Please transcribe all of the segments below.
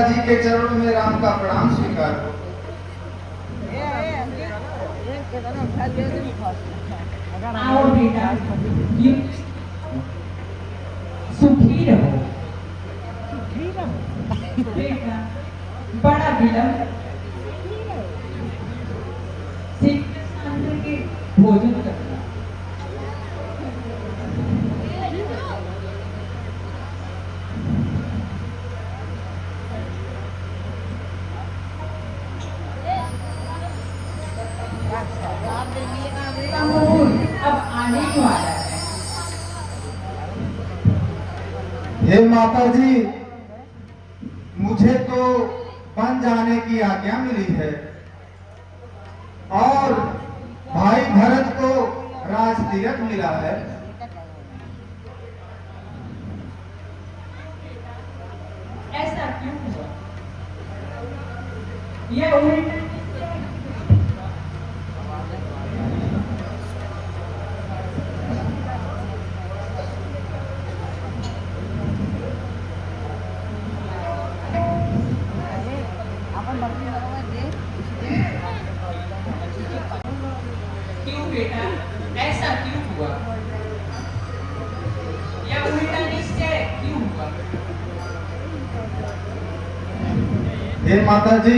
जी के चरणों में राम का प्रणाम स्वीकार हो। आओ बेटा, ये सुखी रहो। बेटा, बड़ा विलंब शीघ्र स्नान करके भोजन करना। अब आने ही वाला है। हे माता जी, मुझे तो वन जाने की आज्ञा मिली है और भाई भरत को राज तिलक मिला है। ऐसा क्यों हुआ? यह उल्टा क्यों बेटा, ऐसा क्यों हुआ? यह उल्टा निश्चय क्यों हुआ? हे माता जी,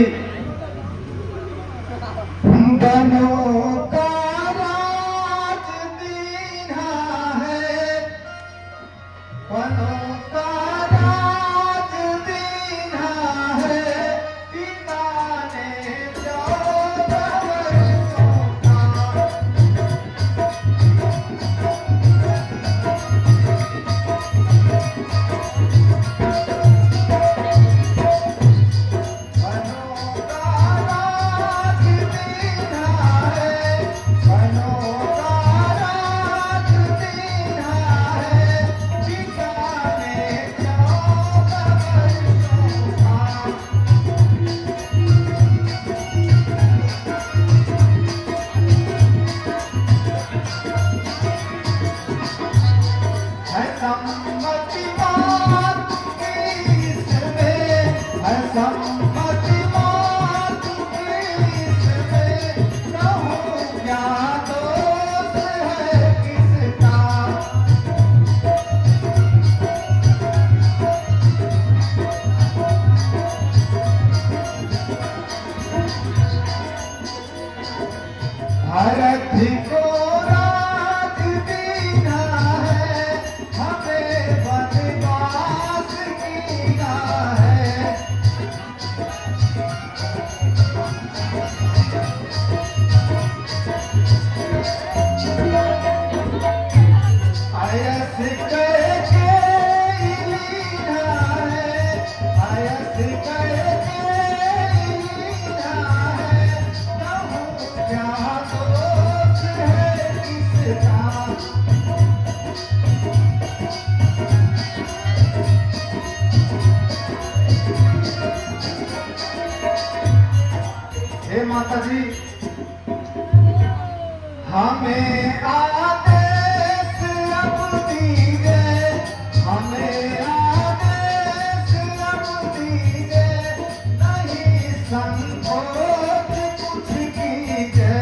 बनों का राज दीन्हा है, बनों का राज दीन्हा है, पिता ने 14 वर्षों का। भारत को राज दीना है, हमें वनवास कीना है। आयस करके लीना है, आयस करके लीना है, कहूँ क्या दोष है किसका। हे माता जी, हमें आदेश अब दीजिए, हमें आदेश अब दीजिए, नहीं संकोच कुछ कीजिए।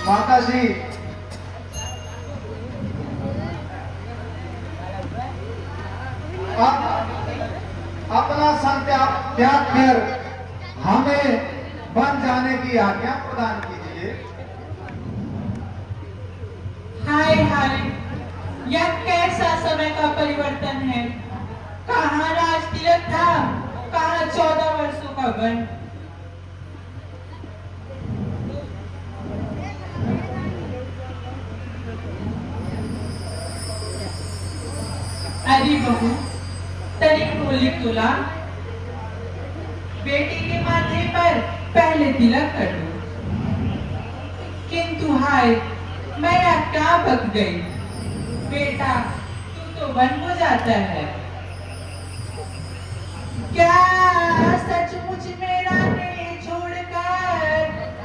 माता जी, अपना संत्याग त्याग कर हमें वन जाने की आज्ञा प्रदान कीजिए। हाय हाय, यह कैसा समय का परिवर्तन है। कहाँ राज तिलक था, कहाँ 14 वर्षों का वन। अरे बहू, तनिक बोली तुला, बेटी के माथे पर पहले तिलक कर दो। किंतु हाय, मैं क्या बक गई। बेटा, तू तो वन को जाता है। क्या सचमुच मेरा ने छोड़कर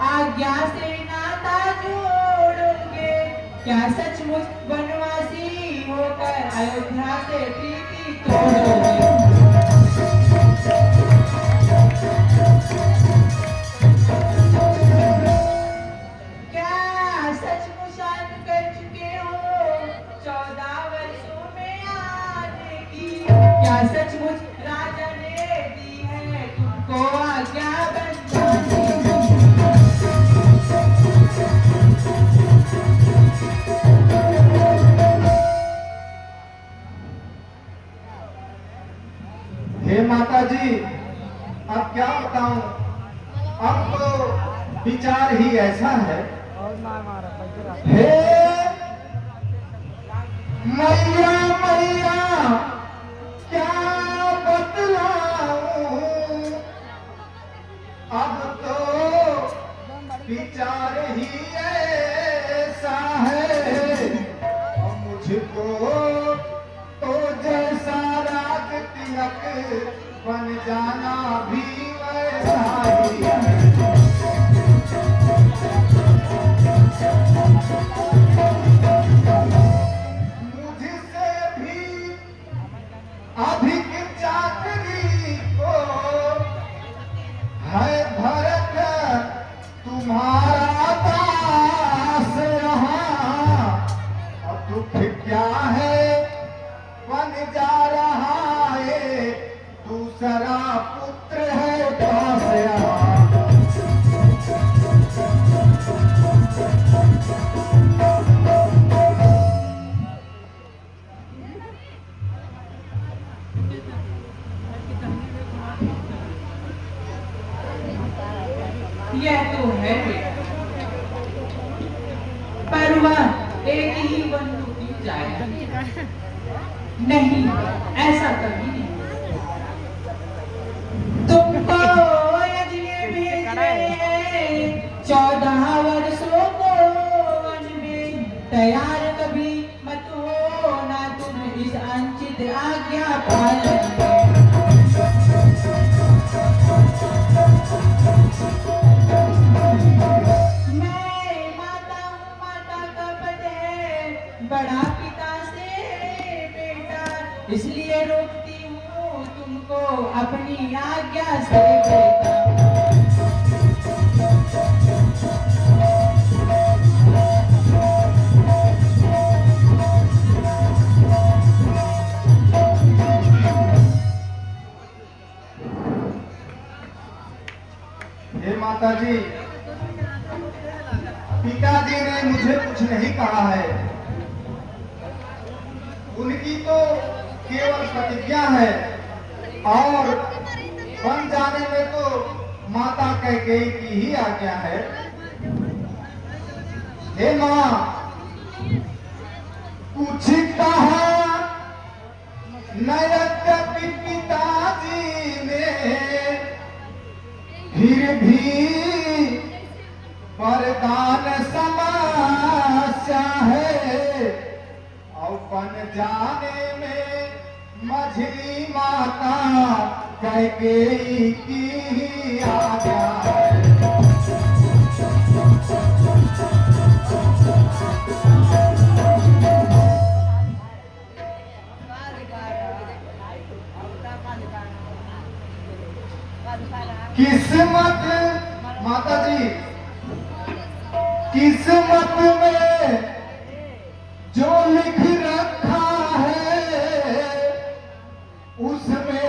आज्ञा से नाता जोड़ोगे? क्या सचमुच वनवासी होकर अयोध्या से प्रीति तोड़ोगे? क्या सचमुच आन कर चुके हो 14 वर्षों में आने की? क्या सचमुच राजा ने दी है तुमको आज्ञा बनवाने की? हे माता जी, अब क्या बताऊं, अब तो विचार ही ऐसा है। हे मैया मैया क्या बतलाऊं, अब तो विचार ही ऐसा है। और मुझको तो जैसा राज तिलक बन जाना भी वैसा ही है। मुझसे भी अधिक चाकरी को है भरत तुम्हारा दास रहा। और दुख क्या है बन जा रहा है, दूसरा पुत्र है पास रहा। यह तो है बेटा, पर वह एक ही बंदूक क्यों जाएगा? नहीं, ऐसा कभी नहीं। तुमको यदि ये भेज रहे हैं 14 वर्षों को वन में, तैयार कभी मत हो ना तुम इस अंचित आज्ञा पालन में। मैं माता हूँ, माता का पद है बड़ा पिता से बेटा, इसलिए रोकती हूँ तुमको अपनी आज्ञा से बेटा। हे माता जी, पिताजी ने मुझे कुछ नहीं कहा है। उनकी तो केवल प्रतिज्ञा है, और बन जाने में तो माता कैकेयी की ही आज्ञा है। हे माँ, कुछ कहा नयद्यपि पिताजी ने, फिर भी वरदान समस्या है। और बन जाने में मझली माता कैकेयी की ही आज्ञा है। किस्मत माता जी, किस्मत में जो लिख रखा है, उसमें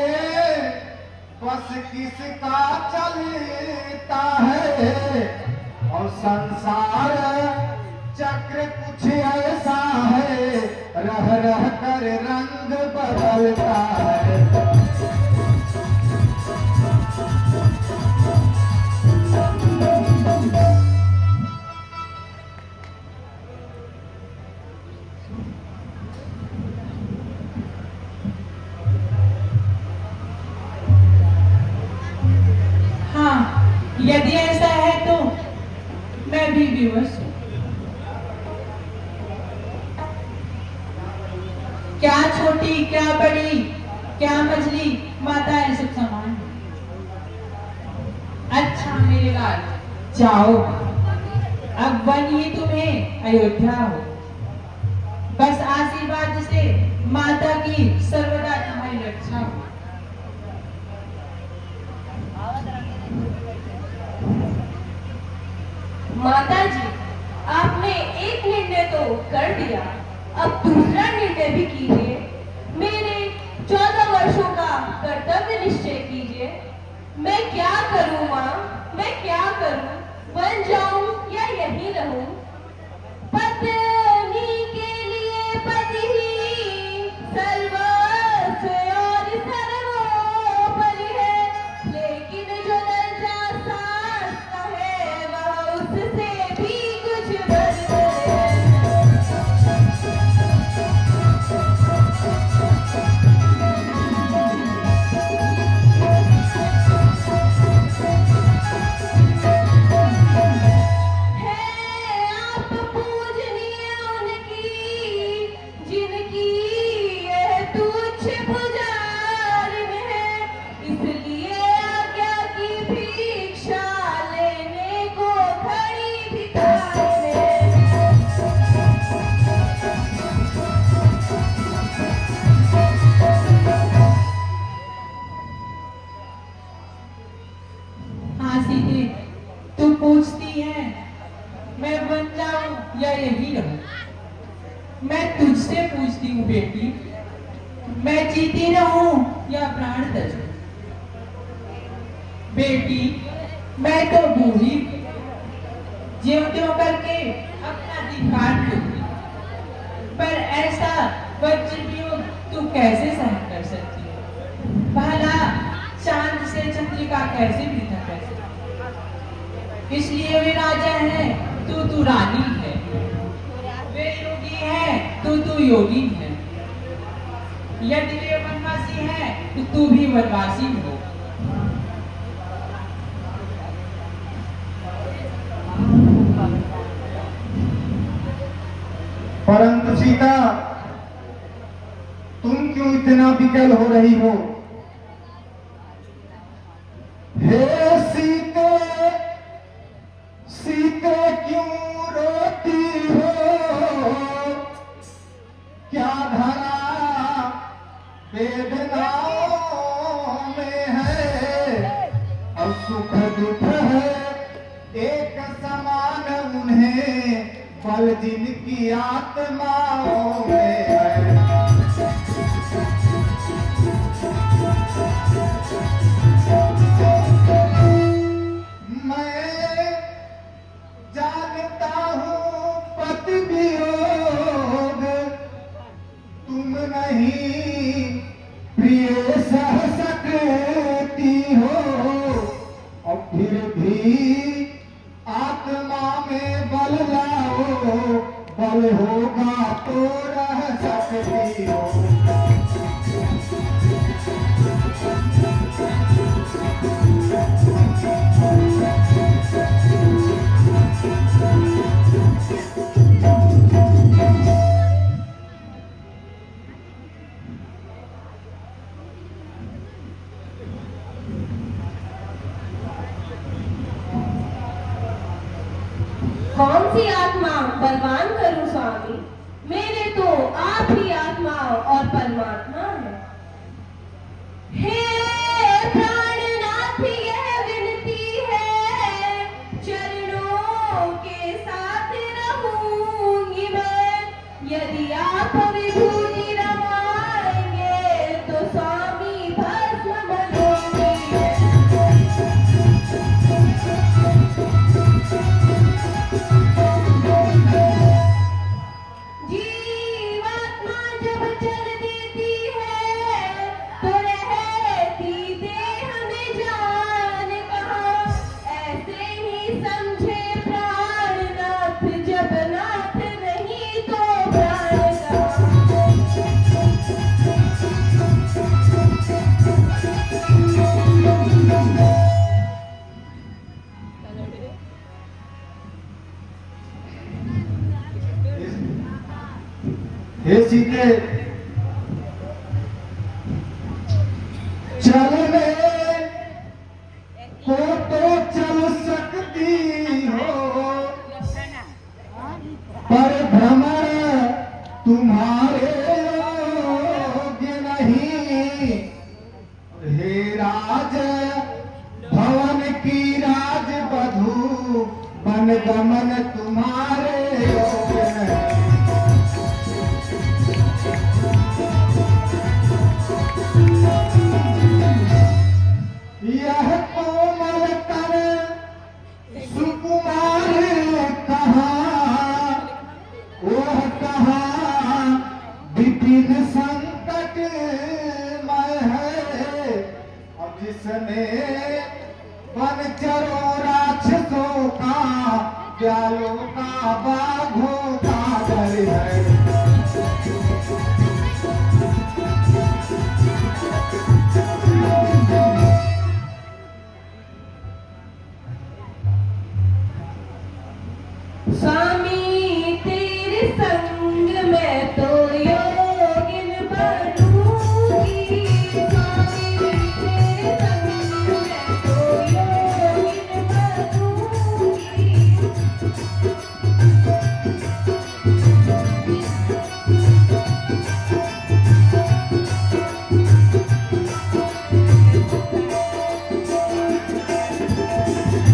बस किसका चलता है। और संसार चक्र कुछ ऐसा है, रह रह कर रंग बदलता है। यदि ऐसा है तो मैं भी विवश हूँ। क्या छोटी, क्या बड़ी, क्या मझली माताएं सब समान। अच्छा मेरे लाल, जाओ, अब वन ही तुम्हें अयोध्या हो। बस आशीर्वाद से माता की सर्वदा तुम्हारी रक्षा हो। माता जी, आपने एक निर्णय तो कर दिया, अब दूसरा निर्णय भी कीजिए। मेरे 14 वर्षों का कर्तव्य निश्चय कीजिए। मैं क्या करूं माँ, मैं क्या करूं? बन जाऊं या यहीं रहूं? पत्नी के लिए पति ही सर्वस्व और सर्वोपरि है, लेकिन जो दर्जा सास का है वह उससे भी कुछ बढ़कर है। आप पूजनीय उनकी जिनकी यह तुच्छ पुजारिन है, इसलिए आज्ञा की भिक्षा लेने को खड़ी भिखारिन है। हाँ सीते, तू पूछती है मैं बन जाऊं या यही रहूं? मैं तुझसे पूछती हूँ बेटी, मैं जीती रहूं या प्राण तजूं? बेटी, मैं तो बूढ़ी हूं, ज्यों त्यों करके अपना दिन काट लूंगी, पर ऐसा वज्रवियोग तू कैसे सहन कर सकती है? भला चांद से चंद्रिका कैसे पृथक कर सकती? इसलिए वे राजा है, तू रानी है। वे योगी है, तू योगी है। यदि वे वनवासी है तो तू भी वनवासी हो। परंतु सीता, तुम क्यों इतना विकल हो रही हो? हे सीते, सीते क्यों रोती हो? क्या धरा वेदनाओं में है? और सुख दुख है एक समान उन्हें, बल जिनकी आत्माओं में है। मैं जानता हूँ पति वियोग तुम नहीं प्रिय सह सकती हो, और फिर भी आत्मा में बल लाओ, बल होगा तो रह सकती हो। कौन सी आत्मा बलवान करूं स्वामी? मेरे तो आप ही आत्मा और परमात्मा है। हे प्राणनाथ, यह विनती है, चरणों के साथ रहूंगी मैं। यदि आप विभूति रमाएंगे तो स्वामी भस्म बनूंगी मैं। जीवात्मा जब चल देती है तो रहती देह में जान कहाँ। ऐसे ही समझे प्राणनाथ, जब नाथ नहीं तो प्राण हे सीते, चलने को तो मन गमन तुम्हारे योग्य नहीं। यह कोमल तन सुकुमार कहाँ, वह कहाँ विपिन संकट मय है। अब जिसने वन चरो राक्षसों का, प्यालों का बाघों का डर है। स्वामी तेरे संग में तो योगिन बनूंगी। स्वामी तेरे संग में तो योगिन बनूंगी।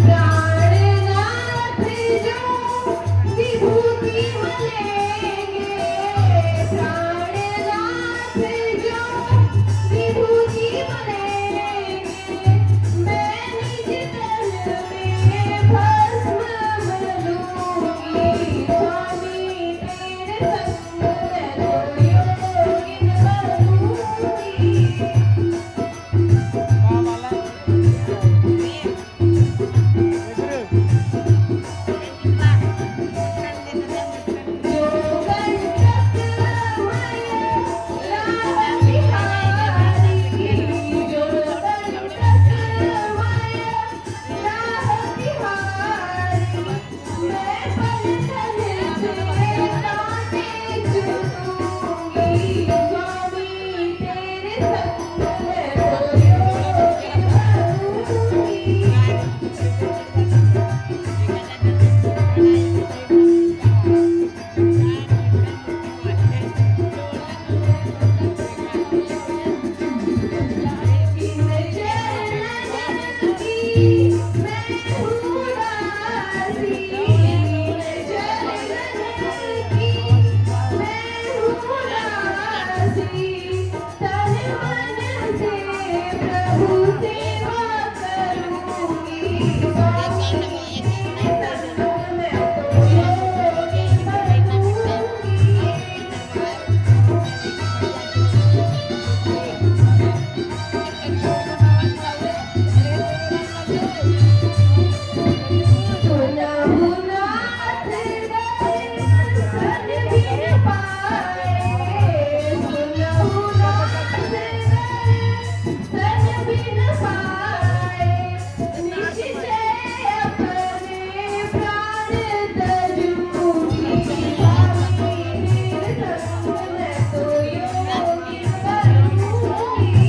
प्राणनाथ जो विभूति मलेंगे, प्राणनाथ जो विभूति मलेंगे, मैं निज तन में भस्म मलूंगी। स्वामी तेरे संग में तो योगिन बनूंगी। जो कंटक मय लाह बिहारी, जो कंटक मय लाह बिहारी, मैं पलटन से कांटे चुनूंगी। स्वामी तेरे संग में तो योगिन बनूंगी। इन चरणन की मैं हूँ दासी, इन चरणन की मैं हूँ दासी। तन मन से प्रभु सेवा करूंगी। स्वामी तेरे संग में तो योगिन बनूंगी। सुनहु नाथ दर्शन बिन पाए, सुनहु नाथ दर्शन बिन पाए, निश्चय अपने प्राण तजूंगी। स्वामी तेरे संग में तो योगिन बनूंगी।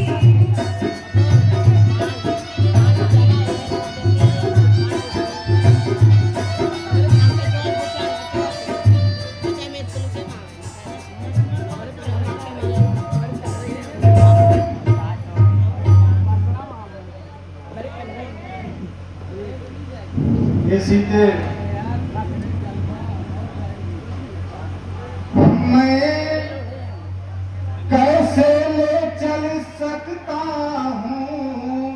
ये सीते मैं कैसे ले चल सकता हूँ,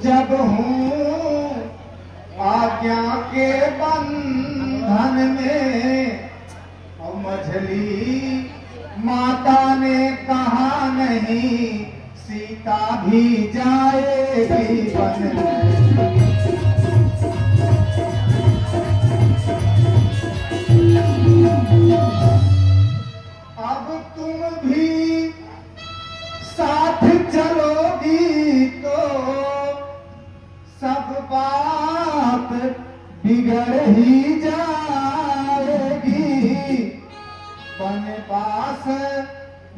जब हूँ आज्ञा के बंधन में। और मझली माता ने कहा नहीं, सीता भी जाएगी वन में। अब तुम भी साथ चलोगी तो सब बात बिगड़ ही जाएगी। बनवास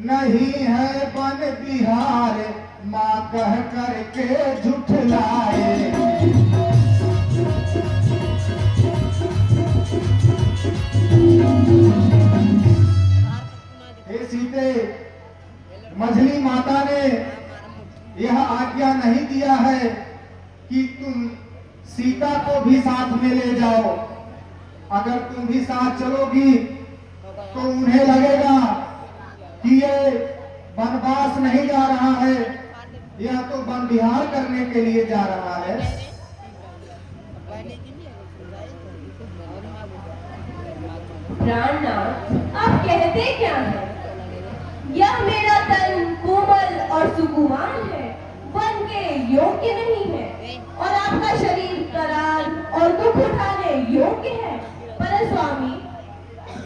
नहीं है बन बिहार, माँ कह करके झुठलाए। हे सीते, मझली माता ने यह आज्ञा नहीं दिया है कि तुम सीता को भी साथ में ले जाओ। अगर तुम भी साथ चलोगी तो उन्हें लगेगा कि ये वनवास नहीं जा रहा है, यह तो वन विहार करने के लिए जा रहा है। प्राणनाथ, आप कहते क्या हैं? यह मेरा तन कोमल और सुकुमार है, वन के योग्य नहीं है, और आपका शरीर कराल और दुख उठाने योग्य है। पर स्वामी,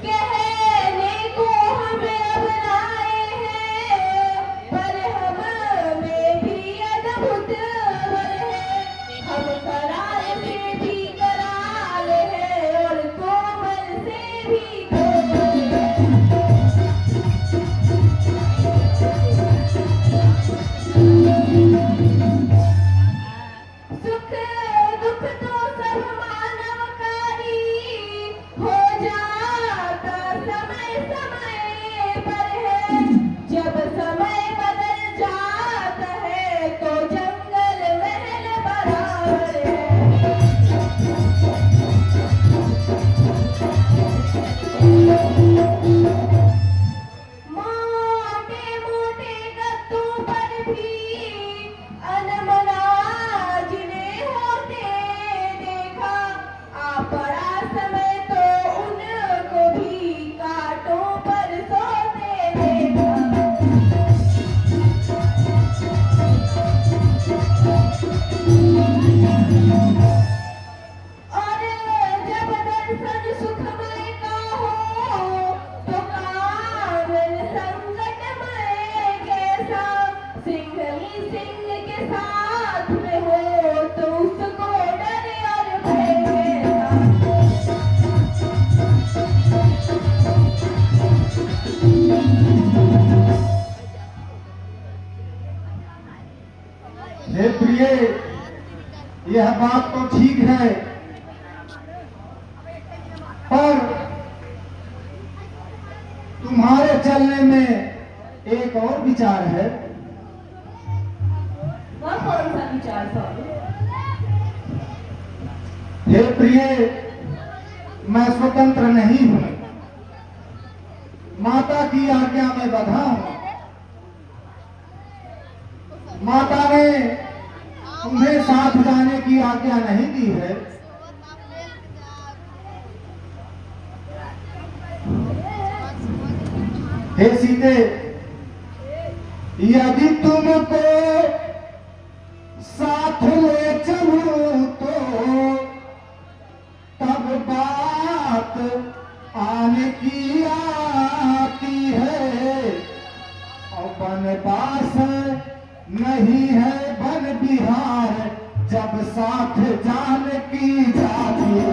कहने को हमें अब लाए हैं, पर हम में भी अद्भुत वर है। हम कराल से भी कराल है और कोमल से भी कोमल है। सुख दुख तो सब मानवकारी हो जाता समय समय पर है। जब समय बदल जाता है तो जंगल महल बराबर है। मोटे मोटे गद्दों पर भी अनमना जिन्हें होते देखा, आ पड़ा समय तो उनको भी कांटों पर सोते देखा। और जब दर्शन सुखमय का हो तो कानन संकटमय कैसा। सिंह ही सिंह के साथ में हो तो उसको डर और भय कैसा। हे प्रिय, यह बात तो ठीक है, पर तुम्हारे चलने में एक और विचार है। वह कौन सा विचार स्वामी? हे प्रिय, मैं स्वतंत्र नहीं हूं, माता की आज्ञा में बंधा हूं। माता ने तुम्हें साथ जाने की आज्ञा नहीं दी है। हे सीते, यदि तुमको साथ ले चलूं तो तब बात आने की आती है, और वनवास नहीं है वन विहार जब साथ जान की जाती है।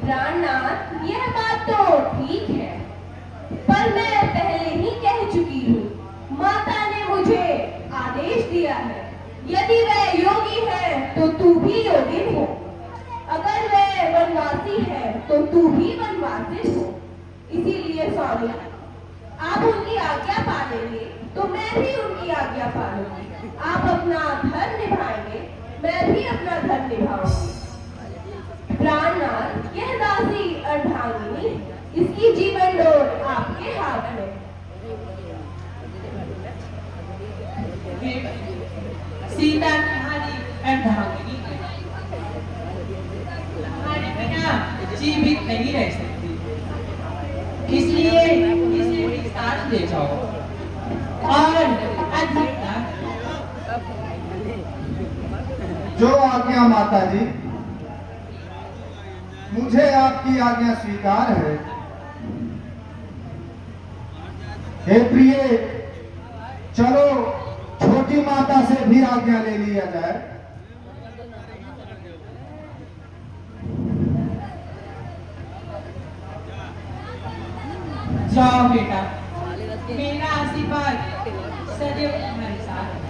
प्राणनाथ, यह बात तो ठीक है, पर मैं पहले ही कह चुकी हूँ, माता ने मुझे आदेश दिया है, यदि वह योगी है तो तू भी योगी हो, अगर वह वनवासी है तो तू भी वनवासी हो। इसीलिए स्वामी, आप उनकी आज्ञा पालेंगे तो मैं भी उनकी आज्ञा पालूंगी। आप अपना धर्म निभाएंगे, मैं भी अपना धर्म निभाऊंगी। प्राणनाथ, यह दासी अर्धांगिनी, इसकी जीवन डोर आपके हाथ में। सीता तुम्हारी अर्धांगिनी है, तुम्हारे बिना जीवित नहीं रह सकती, इसलिए इसे भी साथ ले जाओ और अधिक ना जो आज्ञा माता जी, मुझे आपकी आज्ञा स्वीकार है। हे प्रिय, चलो छोटी माता से भी आज्ञा ले लिया जाए। जाओ बेटा, मेरा आशीर्वाद सदैव तुम्हारे साथ है।